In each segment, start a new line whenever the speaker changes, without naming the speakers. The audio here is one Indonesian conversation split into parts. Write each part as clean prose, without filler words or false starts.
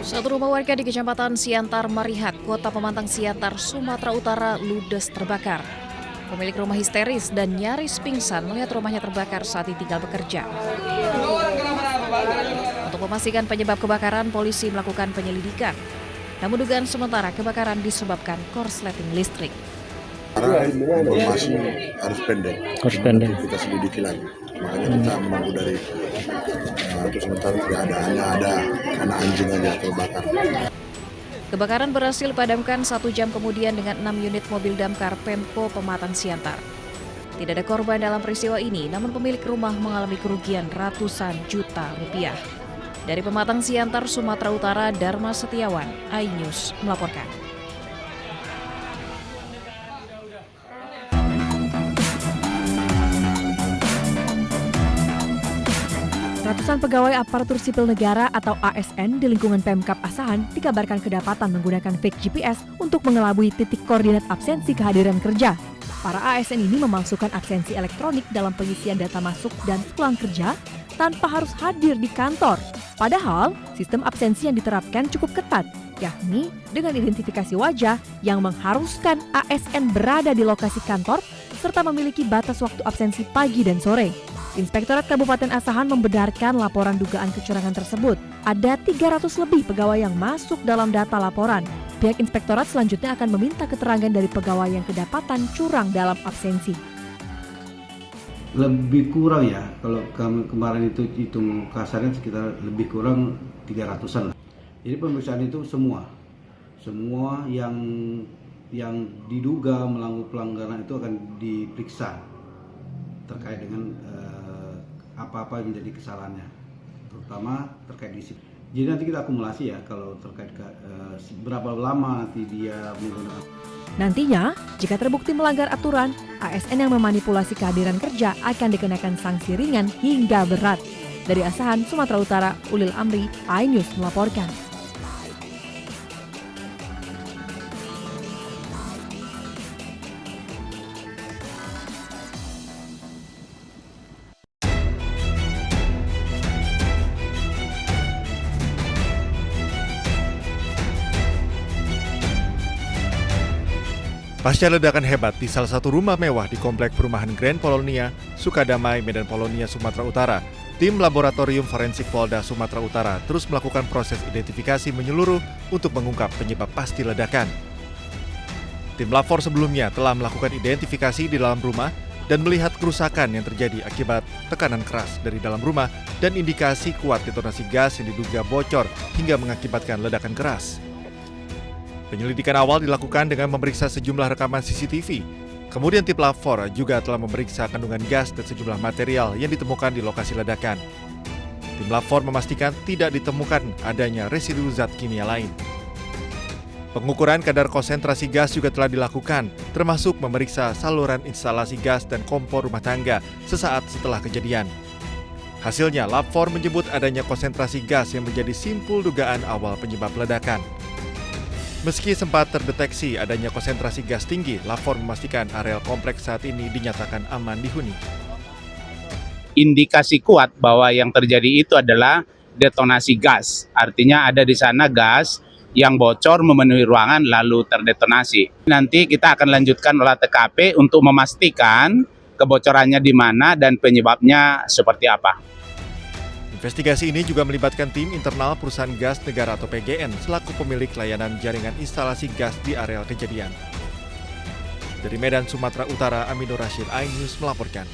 Satu rumah warga di Kecamatan Siantar Marihak, Kota Pemantang Siantar, Sumatera Utara ludes terbakar. Pemilik rumah histeris dan nyaris pingsan melihat rumahnya terbakar saat ditinggal bekerja. Untuk memastikan penyebab kebakaran, polisi melakukan penyelidikan. Namun dugaan sementara kebakaran disebabkan korsleting listrik.
Karena informasi harus pendek. Kita selidiki lagi. Makanya kita menunggu dari untuk sementara tidak ada, hanya ada anak anjing aja terbakar.
Kebakaran berhasil dipadamkan 1 jam kemudian dengan 6 unit mobil damkar Pemko Pematang Siantar. Tidak ada korban dalam peristiwa ini, namun pemilik rumah mengalami kerugian ratusan juta rupiah. Dari Pematang Siantar, Sumatera Utara, Dharma Setiawan, iNews melaporkan.
Ratusan pegawai aparatur sipil negara atau ASN di lingkungan Pemkab Asahan dikabarkan kedapatan menggunakan fake GPS untuk mengelabui titik koordinat absensi kehadiran kerja. Para ASN ini memasukkan absensi elektronik dalam pengisian data masuk dan pulang kerja tanpa harus hadir di kantor. Padahal, sistem absensi yang diterapkan cukup ketat, yakni dengan identifikasi wajah yang mengharuskan ASN berada di lokasi kantor serta memiliki batas waktu absensi pagi dan sore. Inspektorat Kabupaten Asahan membenarkan laporan dugaan kecurangan tersebut. Ada 300 lebih pegawai yang masuk dalam data laporan. Pihak inspektorat selanjutnya akan meminta keterangan dari pegawai yang kedapatan curang dalam absensi.
Lebih kurang ya, kalau kemarin itu hitung kasarnya sekitar lebih kurang 300-an lah. Jadi pemeriksaan itu semua yang diduga melakukan pelanggaran itu akan diperiksa terkait dengan apa-apa yang menjadi kesalahannya, terutama terkait disiplin. Jadi nanti kita akumulasi ya kalau terkait berapa lama nanti dia menggunakan.
Nantinya, jika terbukti melanggar aturan, ASN yang memanipulasi kehadiran kerja akan dikenakan sanksi ringan hingga berat. Dari Asahan, Sumatera Utara, Ulil Amri, iNews melaporkan.
Pasca ledakan hebat di salah satu rumah mewah di komplek perumahan Grand Polonia, Sukadamai, Medan Polonia, Sumatera Utara, tim Laboratorium Forensik Polda Sumatera Utara terus melakukan proses identifikasi menyeluruh untuk mengungkap penyebab pasti ledakan. Tim Lafor sebelumnya telah melakukan identifikasi di dalam rumah dan melihat kerusakan yang terjadi akibat tekanan keras dari dalam rumah dan indikasi kuat detonasi gas yang diduga bocor hingga mengakibatkan ledakan keras. Penyelidikan awal dilakukan dengan memeriksa sejumlah rekaman CCTV. Kemudian tim Lafor juga telah memeriksa kandungan gas dan sejumlah material yang ditemukan di lokasi ledakan. Tim Lafor memastikan tidak ditemukan adanya residu zat kimia lain. Pengukuran kadar konsentrasi gas juga telah dilakukan, termasuk memeriksa saluran instalasi gas dan kompor rumah tangga sesaat setelah kejadian. Hasilnya, Lafor menyebut adanya konsentrasi gas yang menjadi simpul dugaan awal penyebab ledakan. Meski sempat terdeteksi adanya konsentrasi gas tinggi, Lafor memastikan areal kompleks saat ini dinyatakan aman dihuni.
Indikasi kuat bahwa yang terjadi itu adalah detonasi gas. Artinya ada di sana gas yang bocor memenuhi ruangan lalu terdetonasi. Nanti kita akan lanjutkan olah TKP untuk memastikan kebocorannya di mana dan penyebabnya seperti apa.
Investigasi ini juga melibatkan tim internal perusahaan gas negara atau PGN selaku pemilik layanan jaringan instalasi gas di areal kejadian. Dari Medan, Sumatera Utara, Aminur Rashid, iNews melaporkan.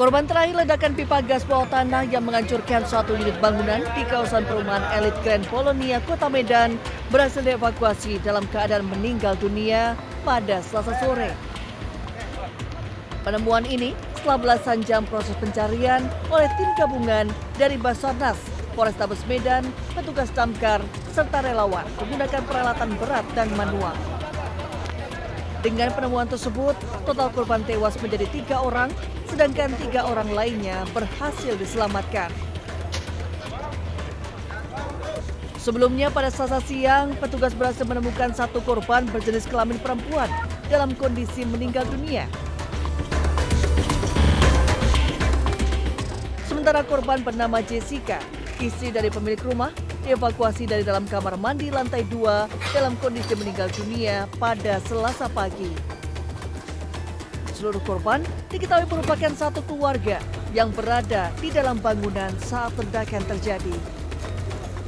Korban terakhir ledakan pipa gas bawah tanah yang menghancurkan suatu unit bangunan di kawasan perumahan elit Grand Polonia, Kota Medan berhasil dievakuasi dalam keadaan meninggal dunia pada Selasa sore. Penemuan ini setelah belasan jam proses pencarian oleh tim gabungan dari Basarnas, Polrestabes Medan, petugas damkar, serta relawan menggunakan peralatan berat dan manual. Dengan penemuan tersebut, total korban tewas menjadi 3 orang, sedangkan 3 orang lainnya berhasil diselamatkan. Sebelumnya pada Selasa siang, petugas berhasil menemukan 1 korban berjenis kelamin perempuan dalam kondisi meninggal dunia. Sementara korban bernama Jessica, istri dari pemilik rumah, dievakuasi dari dalam kamar mandi lantai 2 dalam kondisi meninggal dunia pada Selasa pagi. Seluruh korban diketahui merupakan satu keluarga yang berada di dalam bangunan saat ledakan terjadi.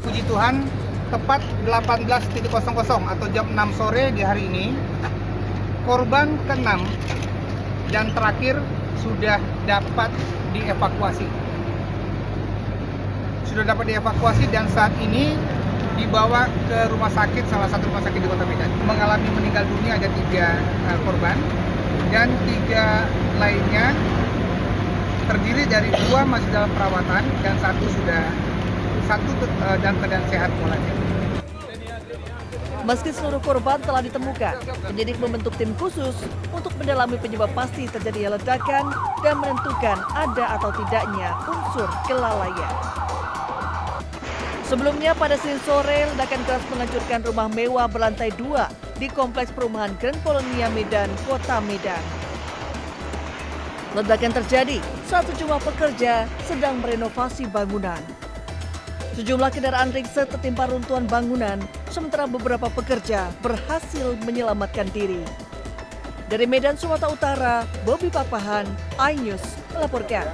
Puji Tuhan, tepat 18.00 atau jam 6 sore di hari ini, korban ke-6 dan terakhir sudah dapat dievakuasi. Dan saat ini dibawa ke rumah sakit, salah satu rumah sakit di Kota Medan. Mengalami meninggal dunia ada 3 korban dan 3 lainnya terdiri dari 2 masih dalam perawatan dan satu dalam keadaan sehat polanya.
Meski seluruh korban telah ditemukan, penyidik membentuk tim khusus untuk mendalami penyebab pasti terjadinya ledakan dan menentukan ada atau tidaknya unsur kelalaian. Sebelumnya pada Senin sore, ledakan keras menghancurkan rumah mewah berlantai 2 di Kompleks Perumahan Grand Polonia Medan, Kota Medan. Ledakan terjadi saat sejumlah pekerja sedang merenovasi bangunan. Sejumlah kendaraan ringset tertimpa runtuhan bangunan, sementara beberapa pekerja berhasil menyelamatkan diri. Dari Medan, Sumatera Utara, Bobby Papahan, iNews melaporkan.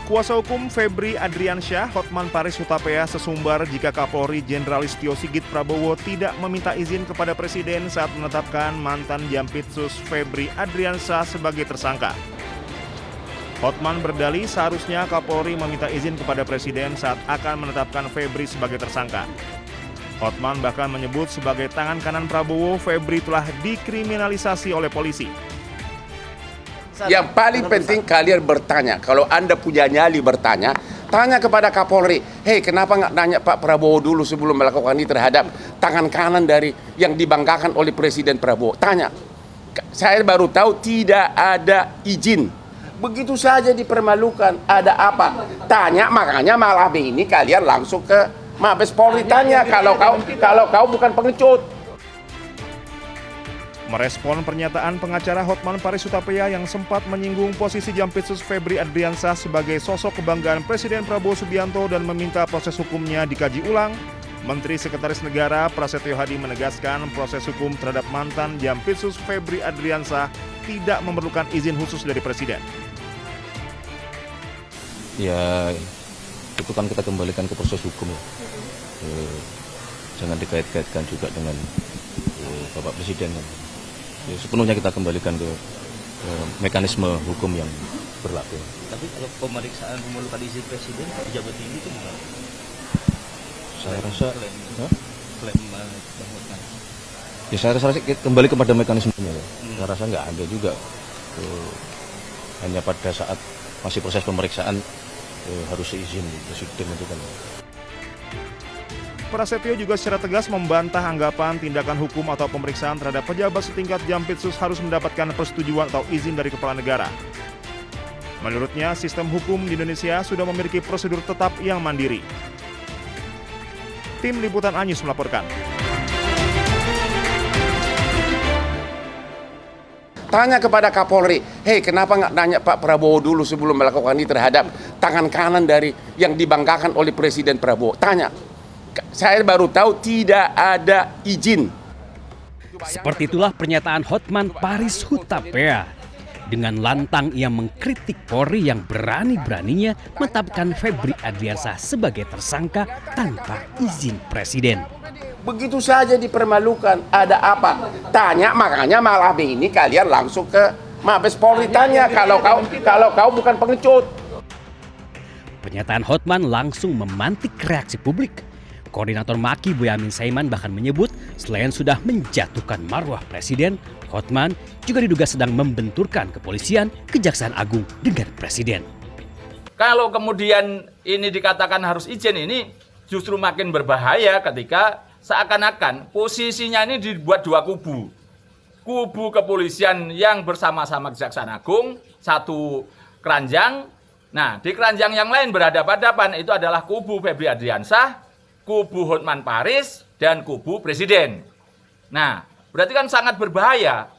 Kuasa hukum Febri Adriansyah, Hotman Paris Hutapea sesumbar jika Kapolri Jenderal Listio Sigit Prabowo tidak meminta izin kepada Presiden saat menetapkan mantan Jampitsus Febri Adriansyah sebagai tersangka. Hotman berdalih seharusnya Kapolri meminta izin kepada Presiden saat akan menetapkan Febri sebagai tersangka. Hotman bahkan menyebut sebagai tangan kanan Prabowo, Febri telah dikriminalisasi oleh polisi.
Yang paling penting kalian bertanya, kalau Anda punya nyali bertanya, tanya kepada Kapolri, hei kenapa nggak nanya Pak Prabowo dulu sebelum melakukan ini terhadap tangan kanan dari yang dibanggakan oleh Presiden Prabowo. Tanya, saya baru tahu tidak ada izin. Begitu saja dipermalukan, ada apa? Tanya, makanya malam ini kalian langsung ke Mabes Polri tanya, kalau kau bukan pengecut.
Merespon pernyataan pengacara Hotman Paris Hutapea yang sempat menyinggung posisi Jampitsus Febri Adriansyah sebagai sosok kebanggaan Presiden Prabowo Subianto dan meminta proses hukumnya dikaji ulang, Menteri Sekretaris Negara Prasetyo Hadi menegaskan proses hukum terhadap mantan Jampitsus Febri Adriansyah tidak memerlukan izin khusus dari Presiden.
Ya, itu kan kita kembalikan ke proses hukum ya. Jangan dikait-kaitkan juga dengan Bapak Presiden. Ya, sepenuhnya kita kembalikan ke mekanisme hukum yang berlaku.
Tapi kalau pemeriksaan memerlukan izin Presiden, pejabat tinggi itu gimana?
Saya rasa
klaim
ya saya rasa kembali kepada mekanismenya ya. Saya rasa nggak ada juga hanya pada saat masih proses pemeriksaan harus izin Presiden itu kan.
Prasetyo juga secara tegas membantah anggapan tindakan hukum atau pemeriksaan terhadap pejabat setingkat Jampitsus harus mendapatkan persetujuan atau izin dari kepala negara. Menurutnya, sistem hukum di Indonesia sudah memiliki prosedur tetap yang mandiri. Tim Liputan iNews melaporkan.
Tanya kepada Kapolri, hei kenapa nggak nanya Pak Prabowo dulu sebelum melakukan ini terhadap tangan kanan dari yang dibanggakan oleh Presiden Prabowo. Tanya. Saya baru tahu tidak ada izin.
Seperti itulah pernyataan Hotman Paris Hutapea. Dengan lantang ia mengkritik Polri yang berani-beraninya menetapkan Febri Adriansyah sebagai tersangka tanpa izin Presiden.
Begitu saja dipermalukan, ada apa? Tanya, makanya malam ini kalian langsung ke Mabes Polri tanya, kalau kau bukan pengecut.
Pernyataan Hotman langsung memantik reaksi publik. Koordinator Maki Boyamin Saiman bahkan menyebut selain sudah menjatuhkan marwah Presiden, Hotman juga diduga sedang membenturkan kepolisian, Kejaksaan Agung dengan Presiden.
Kalau kemudian ini dikatakan harus izin, ini justru makin berbahaya ketika seakan-akan posisinya ini dibuat dua kubu. Kubu kepolisian yang bersama-sama Kejaksaan Agung, satu keranjang. Nah, di keranjang yang lain berhadapan-hadapan itu adalah kubu Febri Adriansah, kubu Hotman Paris, dan kubu Presiden. Nah, berarti kan sangat berbahaya.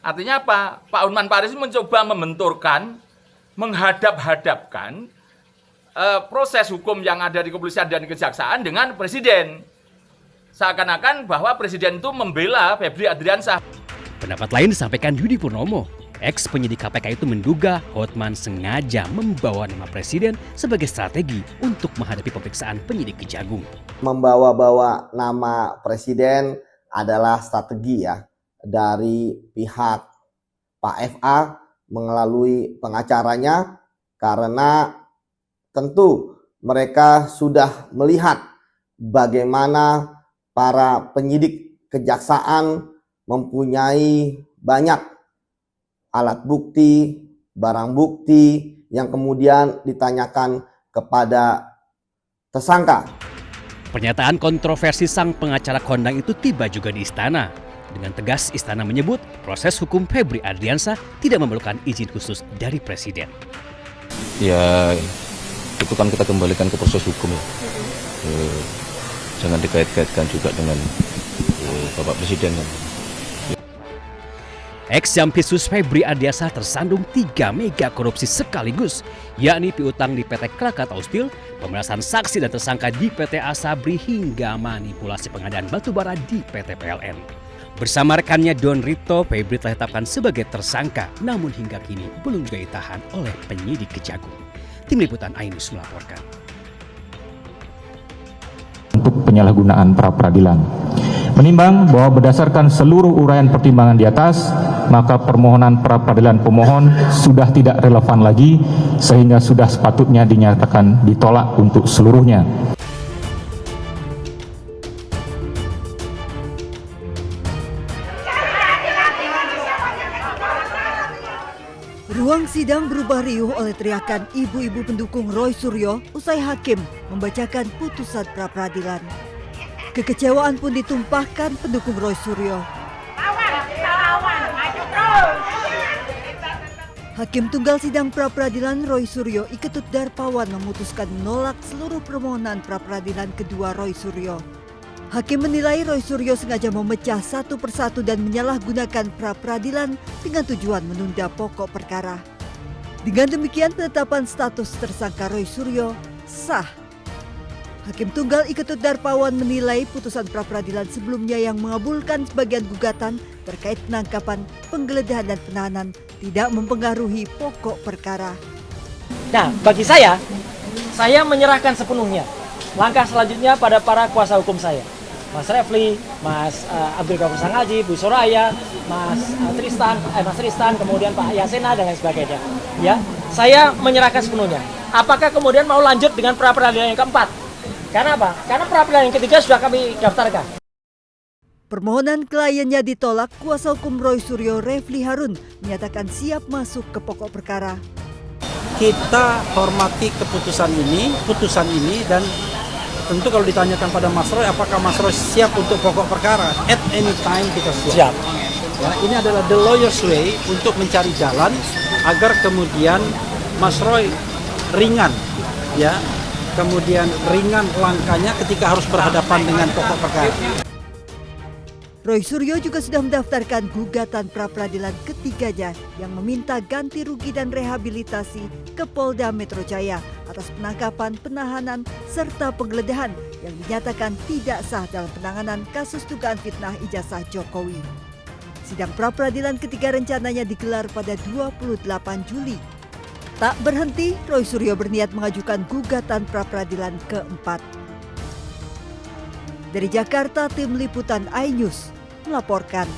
Artinya apa? Pak Hotman Paris mencoba membenturkan, menghadap-hadapkan proses hukum yang ada di kepolisian dan kejaksaan dengan Presiden. Seakan-akan bahwa Presiden itu membela Febri Adriansah.
Pendapat lain disampaikan Yudi Purnomo. Ex-penyidik KPK itu menduga Hotman sengaja membawa nama Presiden sebagai strategi untuk menghadapi pemeriksaan penyidik Kejagung.
Membawa-bawa nama Presiden adalah strategi ya dari pihak Pak FA melalui pengacaranya, karena tentu mereka sudah melihat bagaimana para penyidik kejaksaan mempunyai banyak alat bukti, barang bukti yang kemudian ditanyakan kepada tersangka.
Pernyataan kontroversi sang pengacara kondang itu tiba juga di istana. Dengan tegas istana menyebut proses hukum Febri Adriansah tidak memerlukan izin khusus dari Presiden.
Ya itu kan kita kembalikan ke proses hukum ya. Jangan dikait-kaitkan juga dengan Bapak Presiden.
Ex-Jampisus Febri Adriansah tersandung 3 mega korupsi sekaligus, yakni piutang di PT Krakatau Steel, pemerasan saksi dan tersangka di PT Asabri hingga manipulasi pengadaan batubara di PT PLN. Bersama rekannya Don Rito, Febri telah ditetapkan sebagai tersangka, namun hingga kini belum juga ditahan oleh penyidik Kejagung. Tim Liputan Ainus melaporkan.
Untuk penyalahgunaan pra-peradilan. Menimbang bahwa berdasarkan seluruh uraian pertimbangan di atas, maka permohonan pra-peradilan pemohon sudah tidak relevan lagi, sehingga sudah sepatutnya dinyatakan ditolak untuk seluruhnya.
Ruang sidang berubah riuh oleh teriakan ibu-ibu pendukung Roy Suryo usai hakim membacakan putusan pra-peradilan. Kekecewaan pun ditumpahkan pendukung Roy Suryo. Hakim Tunggal Sidang Pra-peradilan Roy Suryo Iketut Darpawan memutuskan menolak seluruh permohonan pra-peradilan kedua Roy Suryo. Hakim menilai Roy Suryo sengaja memecah satu persatu dan menyalahgunakan pra-peradilan dengan tujuan menunda pokok perkara. Dengan demikian penetapan status tersangka Roy Suryo sah. Hakim Tunggal Iketut Darpawan menilai putusan pra-peradilan sebelumnya yang mengabulkan sebagian gugatan terkait penangkapan, penggeledahan dan penahanan tidak mempengaruhi pokok perkara.
Nah, bagi saya menyerahkan sepenuhnya. Langkah selanjutnya pada para kuasa hukum saya. Mas Refli, Mas Abdul Ghafur Sangaji, Bu Soraya, Mas Tristan, kemudian Pak Yasena dan lain sebagainya. Ya, saya menyerahkan sepenuhnya. Apakah kemudian mau lanjut dengan pra-peradilan yang keempat? Karena apa? Karena pra-peradilan yang ketiga sudah kami daftarkan.
Permohonan kliennya ditolak, kuasa hukum Roy Suryo Refli Harun menyatakan siap masuk ke pokok perkara.
Kita hormati putusan ini dan tentu kalau ditanyakan pada Mas Roy, apakah Mas Roy siap untuk pokok perkara? At any time kita siap. Ya, ini adalah the lawyer's way untuk mencari jalan agar kemudian Mas Roy ringan, ya, kemudian ringan langkahnya ketika harus berhadapan dengan pokok perkara.
Roy Suryo juga sudah mendaftarkan gugatan pra-peradilan ketiganya yang meminta ganti rugi dan rehabilitasi ke Polda Metro Jaya atas penangkapan, penahanan, serta penggeledahan yang dinyatakan tidak sah dalam penanganan kasus dugaan fitnah ijazah Jokowi. Sidang pra-peradilan ketiga rencananya digelar pada 28 Juli. Tak berhenti, Roy Suryo berniat mengajukan gugatan pra-peradilan keempat. Dari Jakarta, Tim Liputan iNews melaporkan.